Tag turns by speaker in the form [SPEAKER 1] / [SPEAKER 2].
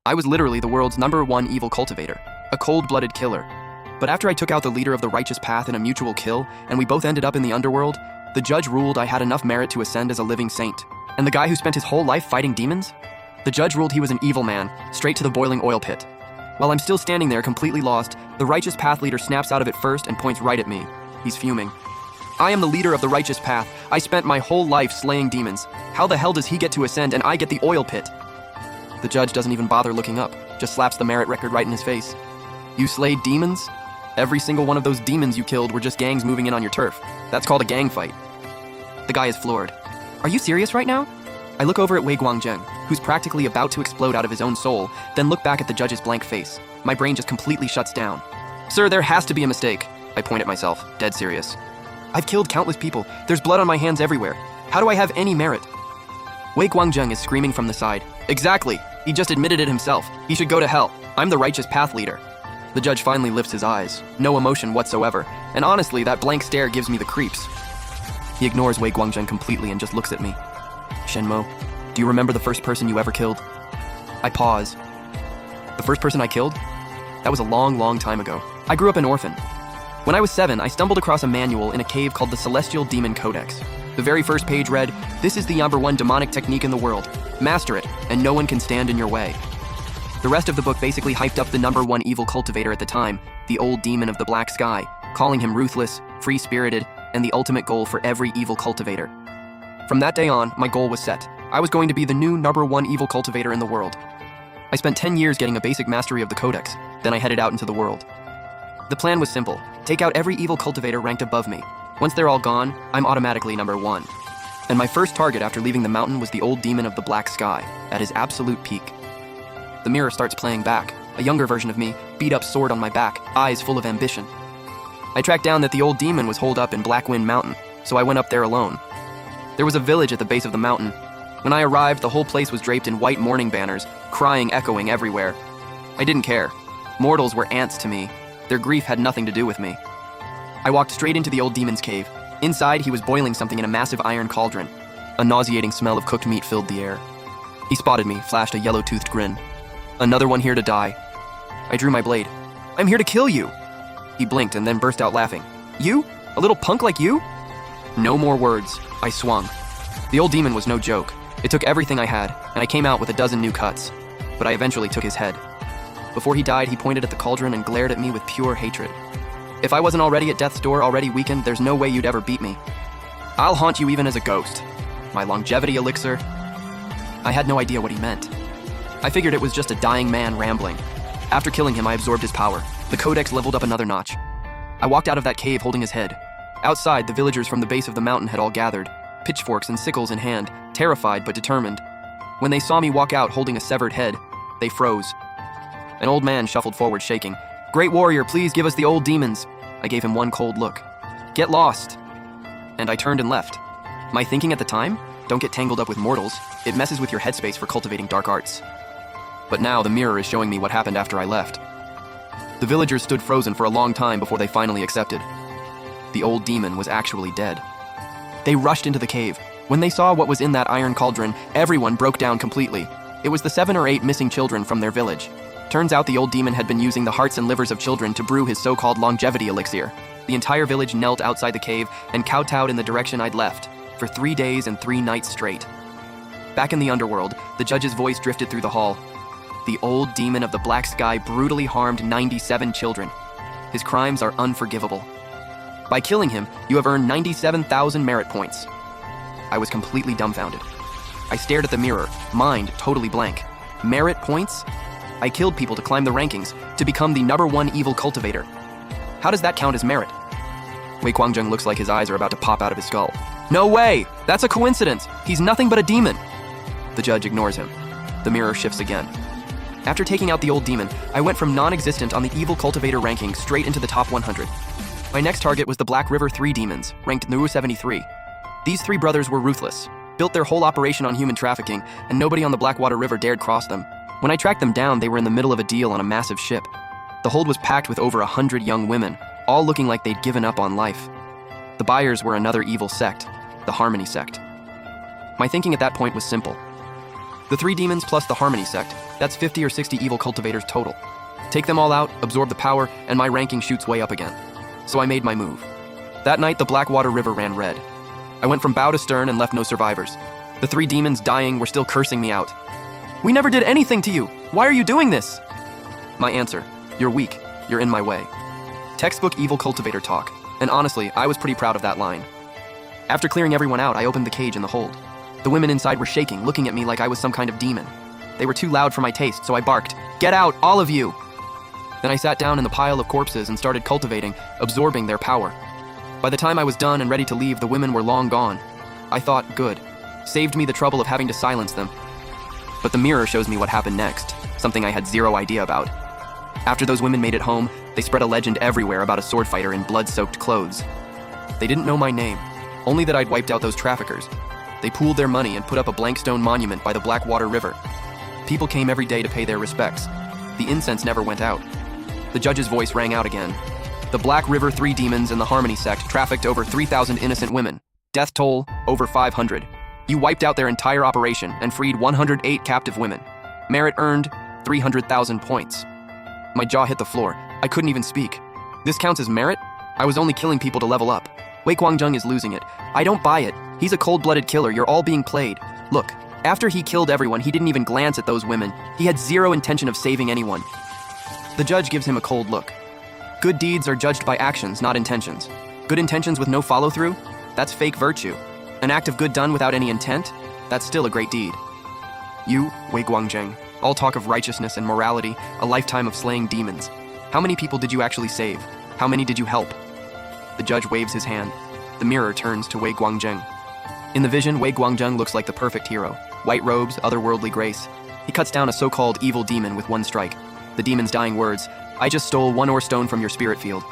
[SPEAKER 1] I was literally the world's #1 evil cultivator, a cold-blooded killer. But after I took out the leader of the righteous path in a mutual kill, and we both ended up in the underworld, the judge ruled I had enough merit to ascend as a living saint. And the guy who spent his whole life fighting demons? The judge ruled he was an evil man, straight to the boiling oil pit. While I'm still standing there completely lost, the righteous path leader snaps out of it first and points right at me. He's fuming. I am the leader of the righteous path. I spent my whole life slaying demons. How the hell does he get to ascend and I get the oil pit? The judge doesn't even bother looking up, just slaps the merit record right in his face. You slayed demons? Every single one of those demons you killed were just gangs moving in on your turf. That's called a gang fight. The guy is floored. Are you serious right now? I look over at Wei Guangzheng, who's practically about to explode out of his own soul, then look back at the judge's blank face. My brain just completely shuts down. Sir, there has to be a mistake. I point at myself, dead serious. I've killed countless people. There's blood on my hands everywhere. How do I have any merit? Wei Guangzheng is screaming from the side. Exactly. He just admitted it himself. He should go to hell. I'm the righteous path leader. The judge finally lifts his eyes. No emotion whatsoever. And honestly, that blank stare gives me the creeps. He ignores Wei Guangzheng completely and just looks at me. Shenmo, do you remember the first person you ever killed? I pause. The first person I killed? That was a long, long time ago. I grew up an orphan. When I was 7, I stumbled across a manual in a cave called the Celestial Demon Codex. The very first page read, "This is the #1 demonic technique in the world. Master it, and no one can stand in your way." The rest of the book basically hyped up the #1 evil cultivator at the time, the old demon of the black sky, calling him ruthless, free-spirited, and the ultimate goal for every evil cultivator. From that day on, my goal was set. I was going to be the new #1 evil cultivator in the world. I spent 10 years getting a basic mastery of the codex, then I headed out into the world. The plan was simple: take out every evil cultivator ranked above me. Once they're all gone, I'm automatically #1. And my first target after leaving the mountain was the old demon of the black sky, at his absolute peak. The mirror starts playing back, a younger version of me, beat-up sword on my back, eyes full of ambition. I tracked down that the old demon was holed up in Blackwind Mountain, so I went up there alone. There was a village at the base of the mountain. When I arrived, the whole place was draped in white mourning banners, crying echoing everywhere. I didn't care. Mortals were ants to me. Their grief had nothing to do with me. I walked straight into the old demon's cave. Inside, he was boiling something in a massive iron cauldron. A nauseating smell of cooked meat filled the air. He spotted me, flashed a yellow-toothed grin. Another one here to die. I drew my blade. I'm here to kill you! He blinked and then burst out laughing. You? A little punk like you? No more words. I swung. The old demon was no joke. It took everything I had, and I came out with a dozen new cuts. But I eventually took his head. Before he died, he pointed at the cauldron and glared at me with pure hatred. If I wasn't already at death's door, already weakened, there's no way you'd ever beat me. I'll haunt you even as a ghost. My longevity elixir? I had no idea what he meant. I figured it was just a dying man rambling. After killing him, I absorbed his power. The codex leveled up another notch. I walked out of that cave holding his head. Outside, the villagers from the base of the mountain had all gathered, pitchforks and sickles in hand, terrified but determined. When they saw me walk out holding a severed head, they froze. An old man shuffled forward, shaking. "Great warrior, please give us the old demons." I gave him one cold look. "Get lost." And I turned and left. My thinking at the time? Don't get tangled up with mortals. It messes with your headspace for cultivating dark arts. But now the mirror is showing me what happened after I left. The villagers stood frozen for a long time before they finally accepted. The old demon was actually dead. They rushed into the cave. When they saw what was in that iron cauldron, everyone broke down completely. It was the 7 or 8 missing children from their village. Turns out the old demon had been using the hearts and livers of children to brew his so-called longevity elixir. The entire village knelt outside the cave and kowtowed in the direction I'd left, for 3 days and 3 nights straight. Back in the underworld, the judge's voice drifted through the hall. The old demon of the black sky brutally harmed 97 children. His crimes are unforgivable. By killing him, you have earned 97,000 merit points. I was completely dumbfounded. I stared at the mirror, mind totally blank. Merit points? I killed people to climb the rankings, to become the #1 evil cultivator. How does that count as merit? Wei Guangzheng looks like his eyes are about to pop out of his skull. No way! That's a coincidence! He's nothing but a demon! The judge ignores him. The mirror shifts again. After taking out the old demon, I went from non-existent on the evil cultivator ranking straight into the top 100. My next target was the Black River 3 demons, ranked Nuru 73. These 3 brothers were ruthless, built their whole operation on human trafficking, and nobody on the Blackwater River dared cross them. When I tracked them down, they were in the middle of a deal on a massive ship. The hold was packed with over 100 young women, all looking like they'd given up on life. The buyers were another evil sect, the Harmony sect. My thinking at that point was simple. The 3 demons plus the Harmony sect, That's 50 or 60 evil cultivators total. Take them all out, absorb the power, and my ranking shoots way up again. So I made my move. That night, the Blackwater River ran red. I went from bow to stern and left no survivors. The 3 demons dying were still cursing me out. "We never did anything to you! Why are you doing this?" My answer: "You're weak. You're in my way." Textbook evil cultivator talk, and honestly, I was pretty proud of that line. After clearing everyone out, I opened the cage in the hold. The women inside were shaking, looking at me like I was some kind of demon. They were too loud for my taste, so I barked, "Get out, all of you!" Then I sat down in the pile of corpses and started cultivating, absorbing their power. By the time I was done and ready to leave, the women were long gone. I thought, good. Saved me the trouble of having to silence them. But the mirror shows me what happened next, something I had zero idea about. After those women made it home, they spread a legend everywhere about a sword fighter in blood-soaked clothes. They didn't know my name, only that I'd wiped out those traffickers. They pooled their money and put up a blank stone monument by the Blackwater River. People came every day to pay their respects. The incense never went out. The judge's voice rang out again. The Black River 3 demons and the Harmony sect trafficked over 3,000 innocent women. Death toll, over 500. You wiped out their entire operation and freed 108 captive women. Merit earned, 300,000 points. My jaw hit the floor. I couldn't even speak. This counts as merit? I was only killing people to level up. Wei Guangjing is losing it. I don't buy it. He's a cold-blooded killer. You're all being played. Look, after he killed everyone, he didn't even glance at those women. He had zero intention of saving anyone. The judge gives him a cold look. Good deeds are judged by actions, not intentions. Good intentions with no follow-through? That's fake virtue. An act of good done without any intent? That's still a great deed. You, Wei Guangjing, all talk of righteousness and morality, a lifetime of slaying demons. How many people did you actually save? How many did you help? The judge waves his hand. The mirror turns to Wei Guangjing. In the vision, Wei Guangjing looks like the perfect hero. White robes, otherworldly grace. He cuts down a so-called evil demon with one strike. The demon's dying words: "I just stole 1 ore stone from your spirit field.